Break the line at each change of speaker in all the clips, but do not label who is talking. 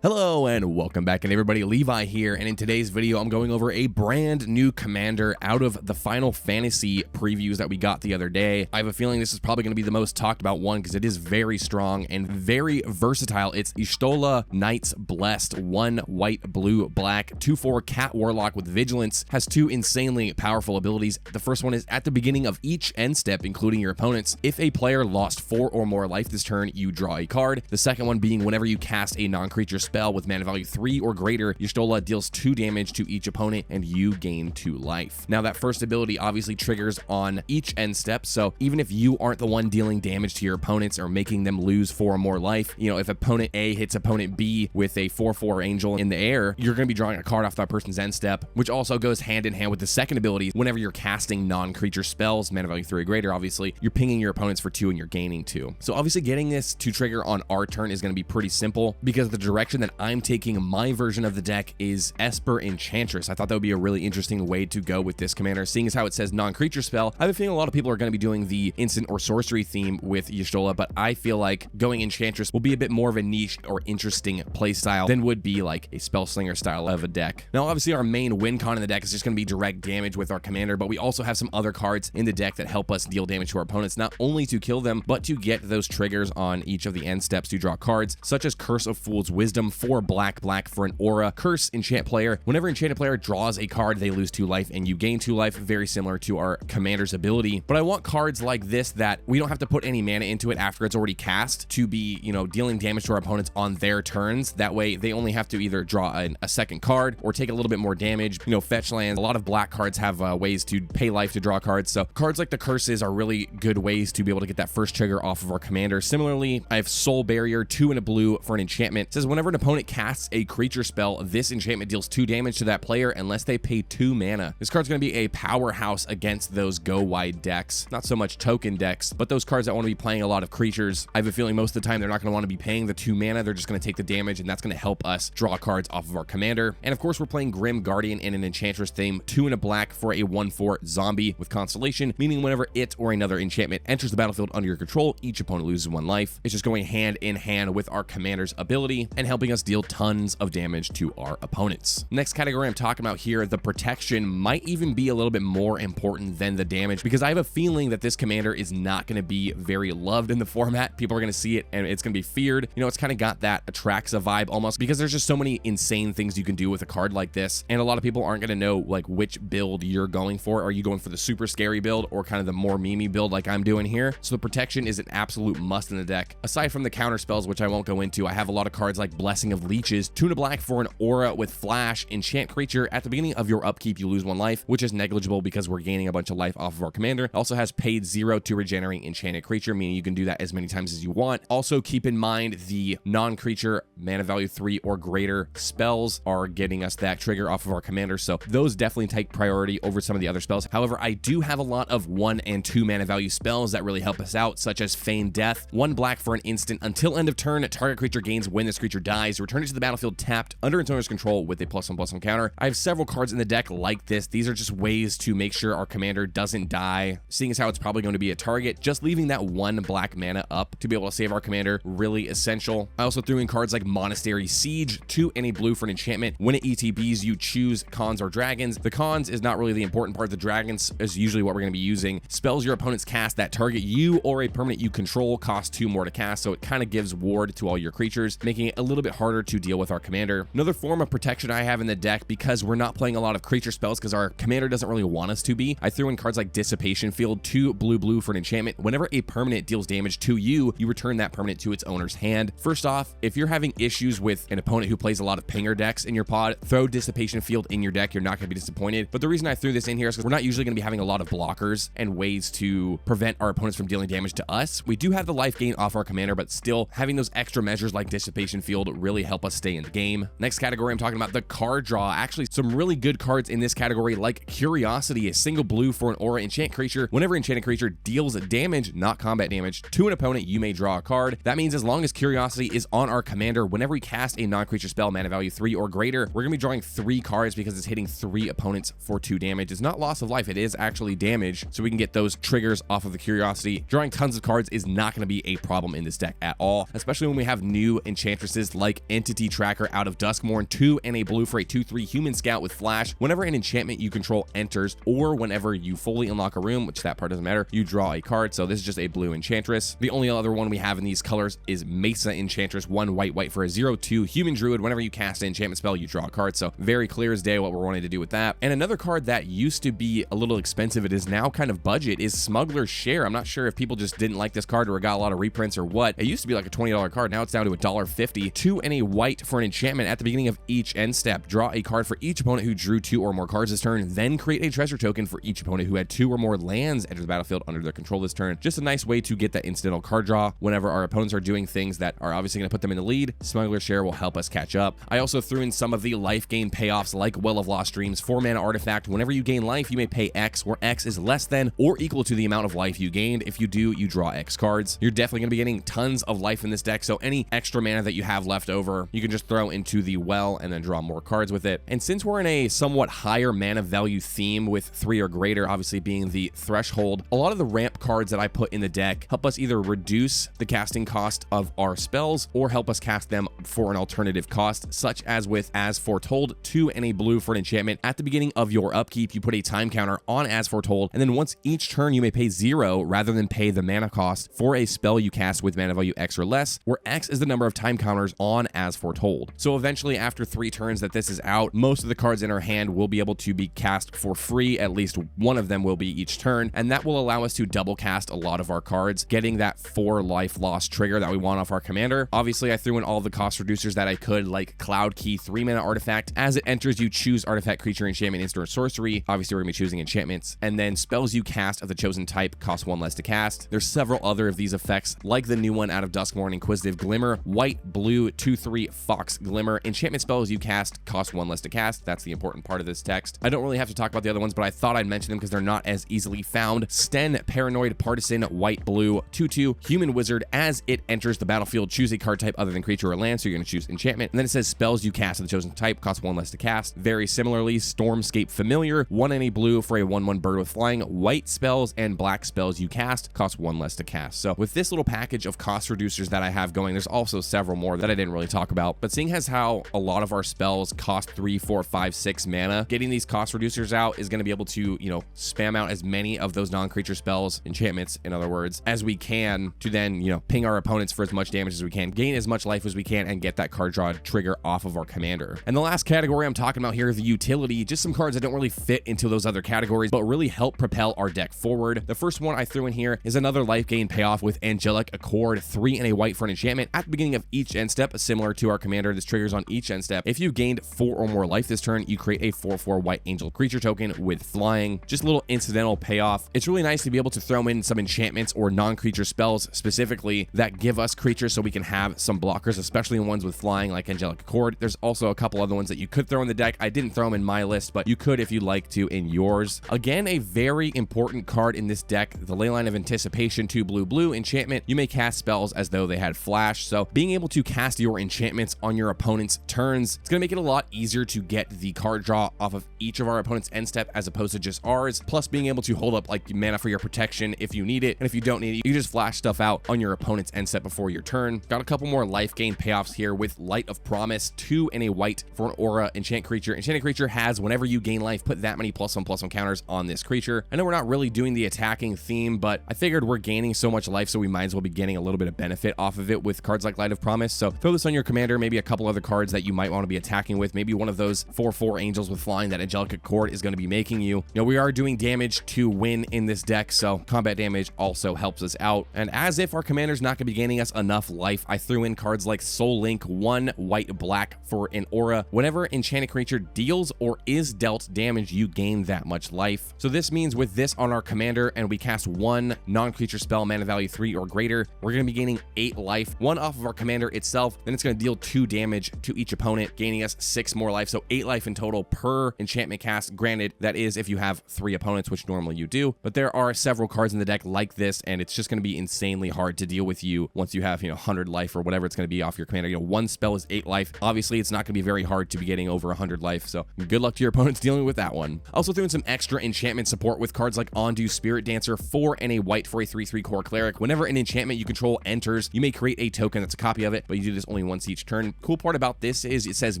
Hello and welcome back, and everybody, Levi here, and in today's video I'm going over a brand new commander out of the Final Fantasy previews that we got the other day. I have a feeling this is probably going to be the most talked about one because it is very strong and very versatile. It's Y'shtola Knights Blessed, 1 white, blue, black, 2/4 cat warlock with vigilance, has 2 insanely powerful abilities. The first one is at the beginning of each end step, including your opponent's. If a player lost 4 or more life this turn, you draw a card. The second one being whenever you cast a non-creature spell with mana value 3 or greater, Y'shtola deals 2 damage to each opponent and you gain 2 life. Now that first ability obviously triggers on each end step, so even if you aren't the one dealing damage to your opponents or making them lose 4 or more life, you know, if opponent A hits opponent B with a 4/4 angel in the air, you're going to be drawing a card off that person's end step, which also goes hand in hand with the second ability. Whenever you're casting non-creature spells, mana value 3 or greater, obviously, you're pinging your opponents for 2 and you're gaining 2. So obviously getting this to trigger on our turn is going to be pretty simple because the direction that I'm taking my version of the deck is Esper Enchantress. I thought that would be a really interesting way to go with this commander, seeing as how it says non-creature spell. I have a feeling a lot of people are going to be doing the instant or sorcery theme with Y'shtola, but I feel like going Enchantress will be a bit more of a niche or interesting play style than would be like a spell slinger style of a deck. Now obviously our main win con in the deck is just going to be direct damage with our commander, but we also have some other cards in the deck that help us deal damage to our opponents, not only to kill them, but to get those triggers on each of the end steps to draw cards, such as Curse of Fool's Wisdom, 4 black for an aura. Curse enchant player. Whenever enchanted player draws a card, they lose 2 life and you gain 2 life, very similar to our commander's ability. But I want cards like this that we don't have to put any mana into it after it's already cast to be, you know, dealing damage to our opponents on their turns. That way they only have to either draw a second card or take a little bit more damage. You know, fetch lands. A lot of black cards have ways to pay life to draw cards. So cards like the curses are really good ways to be able to get that first trigger off of our commander. Similarly, I have Soul Barrier, 2 and a blue for an enchantment. It says whenever an opponent casts a creature spell, this enchantment deals 2 damage to that player unless they pay 2 mana. This card's going to be a powerhouse against those go wide decks. Not so much token decks, but those cards that want to be playing a lot of creatures. I have a feeling most of the time they're not going to want to be paying the 2 mana. They're just going to take the damage, and that's going to help us draw cards off of our commander. And of course, we're playing Grim Guardian in an Enchantress theme, 2 and a black for a 1/4 zombie with Constellation, meaning whenever it or another enchantment enters the battlefield under your control, each opponent loses 1 life. It's just going hand in hand with our commander's ability and helping us deal tons of damage to our opponents. Next category I'm talking about here, the protection, might even be a little bit more important than the damage because I have a feeling that this commander is not going to be very loved in the format. People are going to see it and it's going to be feared. You know, it's kind of got that Atraxa vibe almost because there's just so many insane things you can do with a card like this, and a lot of people aren't going to know like which build you're going for. Are you going for the super scary build or kind of the more memey build like I'm doing here? So the protection is an absolute must in the deck. Aside from the counter spells, which I won't go into, I have a lot of cards like Blessing of Leeches, 2 and a black for an aura with flash, enchant creature. At the beginning of your upkeep, you lose 1 life, which is negligible because we're gaining a bunch of life off of our commander. It also has paid 0 to regenerate enchanted creature, meaning you can do that as many times as you want. Also keep in mind the non-creature mana value 3 or greater spells are getting us that trigger off of our commander, so those definitely take priority over some of the other spells. However, I do have a lot of 1 and 2 mana value spells that really help us out, such as Feign Death, 1 black for an instant. Until end of turn, target creature gains when this creature dies. Return it to the battlefield tapped under its owner's control with a +1/+1 counter. I have several cards in the deck like this. These are just ways to make sure our commander doesn't die, seeing as how it's probably going to be a target. Just leaving that 1 black mana up to be able to save our commander, really essential. I also threw in cards like Monastery Siege, 2 and a blue for an enchantment. When it ETBs, you choose cons or dragons. The cons is not really the important part. The dragons is usually what we're going to be using. Spells your opponents cast that target you or a permanent you control cost 2 more to cast, so it kind of gives ward to all your creatures, making it a little bit harder to deal with our commander. Another form of protection I have in the deck, because we're not playing a lot of creature spells because our commander doesn't really want us to be, I threw in cards like Dissipation Field, 2 blue for an enchantment. Whenever a permanent deals damage to you, you return that permanent to its owner's hand. First off, if you're having issues with an opponent who plays a lot of pinger decks in your pod, throw Dissipation Field in your deck. You're not going to be disappointed. But the reason I threw this in here is because we're not usually going to be having a lot of blockers and ways to prevent our opponents from dealing damage to us. We do have the life gain off our commander, but still having those extra measures like Dissipation Field really help us stay in the game. Next category I'm talking about, the card draw. Actually, some really good cards in this category like Curiosity, a single blue for an aura enchant creature. Whenever enchanted creature deals damage, not combat damage, to an opponent, you may draw a card. That means as long as Curiosity is on our commander, whenever we cast a non-creature spell, mana value 3 or greater, we're going to be drawing 3 cards because it's hitting 3 opponents for 2 damage. It's not loss of life, it is actually damage, so we can get those triggers off of the Curiosity. Drawing tons of cards is not going to be a problem in this deck at all, especially when we have new enchantresses like like Entity Tracker out of Duskmourn, 2 and a blue for a 2/3 Human Scout with Flash. Whenever an enchantment you control enters, or whenever you fully unlock a room, which that part doesn't matter, you draw a card. So this is just a blue Enchantress. The only other one we have in these colors is Mesa Enchantress, 1 white for a 0/2 Human Druid. Whenever you cast an enchantment spell, you draw a card. So very clear as day what we're wanting to do with that. And another card that used to be a little expensive, it is now kind of budget, is Smuggler's Share. I'm not sure if people just didn't like this card or got a lot of reprints or what. It used to be like a $20 card. Now it's down to $1.50. 2 and a white for an enchantment. At the beginning of each end step, draw a card for each opponent who drew 2 or more cards this turn, then create a treasure token for each opponent who had 2 or more lands enter the battlefield under their control this turn. Just a nice way to get that incidental card draw whenever our opponents are doing things that are obviously going to put them in the lead. Smuggler's Share will help us catch up. I also threw in some of the life gain payoffs like Well of Lost Dreams, 4 mana artifact. Whenever you gain life, you may pay X, where X is less than or equal to the amount of life you gained. If you do, you draw X cards. You're definitely going to be getting tons of life in this deck, so any extra mana that you have left over, you can just throw into the well and then draw more cards with it. And since we're in a somewhat higher mana value theme with 3 or greater obviously being the threshold, a lot of the ramp cards that I put in the deck help us either reduce the casting cost of our spells or help us cast them for an alternative cost, such as with As Foretold, 2 and a blue for an enchantment. At the beginning of your upkeep, you put a time counter on As Foretold, and then once each turn you may pay 0 rather than pay the mana cost for a spell you cast with mana value X or less, where X is the number of time counters on As Foretold. So eventually, after 3 turns that this is out, most of the cards in our hand will be able to be cast for free. At least one of them will be each turn, and that will allow us to double cast a lot of our cards, getting that 4 life loss trigger that we want off our commander. Obviously, I threw in all of the cost reducers that I could, like Cloud Key, 3 mana artifact. As it enters, you choose artifact, creature, enchantment, instant, or sorcery. Obviously, we're going to be choosing enchantments. And then spells you cast of the chosen type cost 1 less to cast. There's several other of these effects, like the new one out of Duskmourn, Inquisitive Glimmer, white, blue, 2/3 Fox Glimmer. Enchantment spells you cast cost 1 less to cast. That's the important part of this text. I don't really have to talk about the other ones, but I thought I'd mention them because they're not as easily found. Sten, Paranoid Partisan, white, blue, 2/2 Human Wizard. As it enters the battlefield, choose a card type other than creature or land, so you're going to choose enchantment. And then it says spells you cast of the chosen type cost 1 less to cast. Very similarly, Stormscape Familiar, 1 and a blue for a 1/1 bird with flying. White spells and black spells you cast cost 1 less to cast. So with this little package of cost reducers that I have going, there's also several more that I didn't really talk about, but seeing as how a lot of our spells cost 3, 4, 5, 6 mana, getting these cost reducers out is going to be able to, you know, spam out as many of those non-creature spells, enchantments in other words, as we can to then, you know, ping our opponents for as much damage as we can, gain as much life as we can, and get that card draw trigger off of our commander. And the last category I'm talking about here is the utility, just some cards that don't really fit into those other categories, but really help propel our deck forward. The first one I threw in here is another life gain payoff with Angelic Accord, 3 and a white for an enchantment. At the beginning of each end step, similar to our commander, this triggers on each end step. If you gained 4 or more life this turn, you create a 4/4 white angel creature token with flying. Just a little incidental payoff. It's really nice to be able to throw in some enchantments or non-creature spells specifically that give us creatures so we can have some blockers, especially ones with flying like Angelic Accord. There's also a couple other ones that you could throw in the deck. I didn't throw them in my list, but you could if you'd like to in yours. Again, a very important card in this deck, the Leyline of Anticipation, 2 blue enchantment. You may cast spells as though they had flash, so being able to cast your enchantments on your opponent's turns, it's going to make it a lot easier to get the card draw off of each of our opponent's end step as opposed to just ours, plus being able to hold up like mana for your protection if you need it, and if you don't need it, you just flash stuff out on your opponent's end step before your turn. Got a couple more life gain payoffs here with Light of Promise, 2 and a white for an aura enchant creature. Enchanted creature has whenever you gain life, put that many +1/+1 counters on this creature. I know we're not really doing the attacking theme, but I figured we're gaining so much life, so we might as well be getting a little bit of benefit off of it with cards like Light of Promise. So throw this on your commander, maybe a couple other cards that you might want to be attacking with, maybe one of those 4/4 angels with flying that Angelic Accord is going to be making you. You know, we are doing damage to win in this deck, so combat damage also helps us out. And as if our commander's not going to be gaining us enough life, I threw in cards like Soul Link, 1 white black for an aura. Whenever enchanted creature deals or is dealt damage, you gain that much life. So this means with this on our commander and we cast 1 non-creature spell, mana value 3 or greater, we're going to be gaining 8 life, 1 off of our commander itself. Then it's going to deal 2 damage to each opponent, gaining us 6 more life. So 8 life in total per enchantment cast. Granted, that is if you have 3 opponents, which normally you do, but there are several cards in the deck like this, and it's just going to be insanely hard to deal with you once you have, you know, 100 life or whatever it's going to be off your commander. You know, 1 spell is 8 life. Obviously, it's not going to be very hard to be getting over 100 life, so good luck to your opponents dealing with that one. Also threw in some extra enchantment support with cards like Ondu Spirit Dancer, 4 and a white for a 3/3 core cleric. Whenever an enchantment you control enters, you may create a token that's a copy of it, but you do this only only once each turn. Cool part about this is it says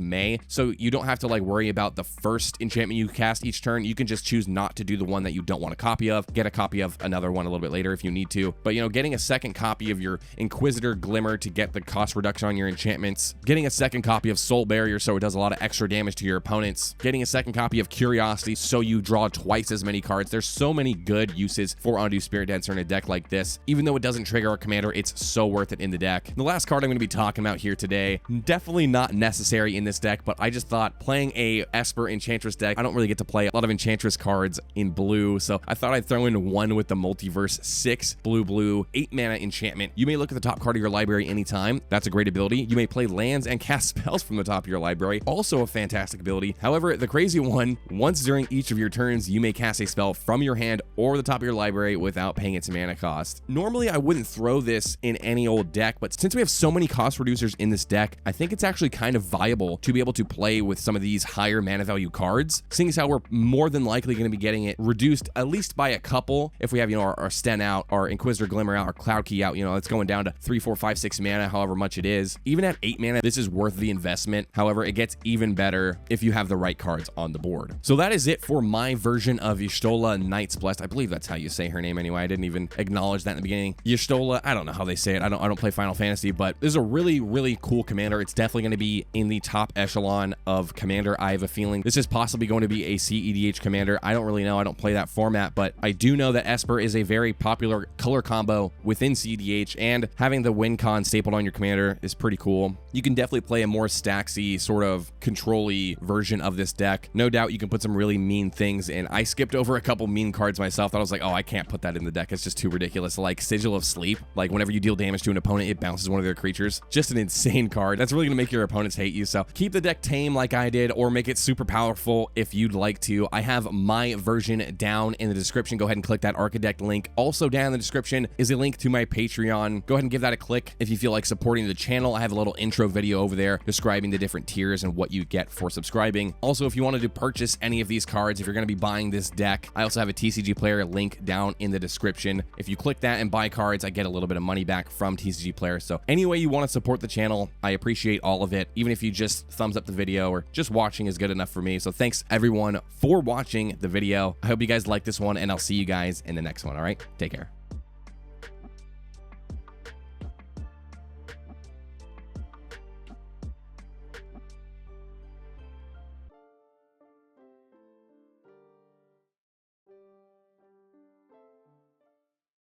may, so you don't have to like worry about the first enchantment you cast each turn. You can just choose not to do the one that you don't want a copy of, get a copy of another one a little bit later if you need to. But you know, getting a second copy of your Inquisitor Glimmer to get the cost reduction on your enchantments, getting a second copy of Soul Barrier so it does a lot of extra damage to your opponents, getting a second copy of Curiosity so you draw twice as many cards. There's so many good uses for Undo Spirit Dancer in a deck like this. Even though it doesn't trigger a commander, it's so worth it in the deck. The last card I'm going to be talking about here today, definitely not necessary in this deck, but I just thought playing a Esper Enchantress deck, I don't really get to play a lot of Enchantress cards in blue, so I thought I'd throw in one with the Multiverse 6 blue 8 mana enchantment. You may look at the top card of your library anytime. That's a great ability. You may play lands and cast spells from the top of your library. Also a fantastic ability. However, the crazy one, once during each of your turns, you may cast a spell from your hand or the top of your library without paying its mana cost. Normally, I wouldn't throw this in any old deck, but since we have so many cost reducers in this deck, I think it's actually kind of viable to be able to play with some of these higher mana value cards, seeing as how we're more than likely going to be getting it reduced at least by a couple. If we have, you know, our Sten out, our Inquisitor Glimmer out, our Cloud Key out, you know, it's going down to 3, 4, 5, 6 mana, however much it is. Even at 8 mana, this is worth the investment. However, it gets even better if you have the right cards on the board. So that is it for my version of Y'shtola Knights Blessed. I believe that's how you say her name anyway. I didn't even acknowledge that in the beginning. Y'shtola, I don't know how they say it. I don't play Final Fantasy, but this is a really cool commander. It's definitely going to be in the top echelon of commander. I have a feeling this is possibly going to be a CEDH commander. I don't really know. I don't play that format, but I do know that Esper is a very popular color combo within CEDH, and having the win con stapled on your commander is pretty cool. You can definitely play a more stacksy, sort of control-y version of this deck. No doubt you can put some really mean things in. I skipped over a couple mean cards myself that I was like, oh, I can't put that in the deck. It's just too ridiculous. Like Sigil of Sleep. Like whenever you deal damage to an opponent, it bounces one of their creatures. Just an insane card. That's really going to make your opponents hate you. So keep the deck tame like I did, or make it super powerful if you'd like to. I have my version down in the description. Go ahead and click that Architect link. Also down in the description is a link to my Patreon. Go ahead and give that a click if you feel like supporting the channel. I have a little intro video over there describing the different tiers and what you get for subscribing. Also, if you wanted to purchase any of these cards, if you're going to be buying this deck, I also have a TCG Player link down in the description. If you click that and buy cards, I get a little bit of money back from TCG Player. So any way you want to support the channel, I appreciate all of it. Even if you just thumbs up the video or just watching is good enough for me. So thanks everyone for watching the video. I hope you guys like this one, and I'll see you guys in the next one. All right, take care.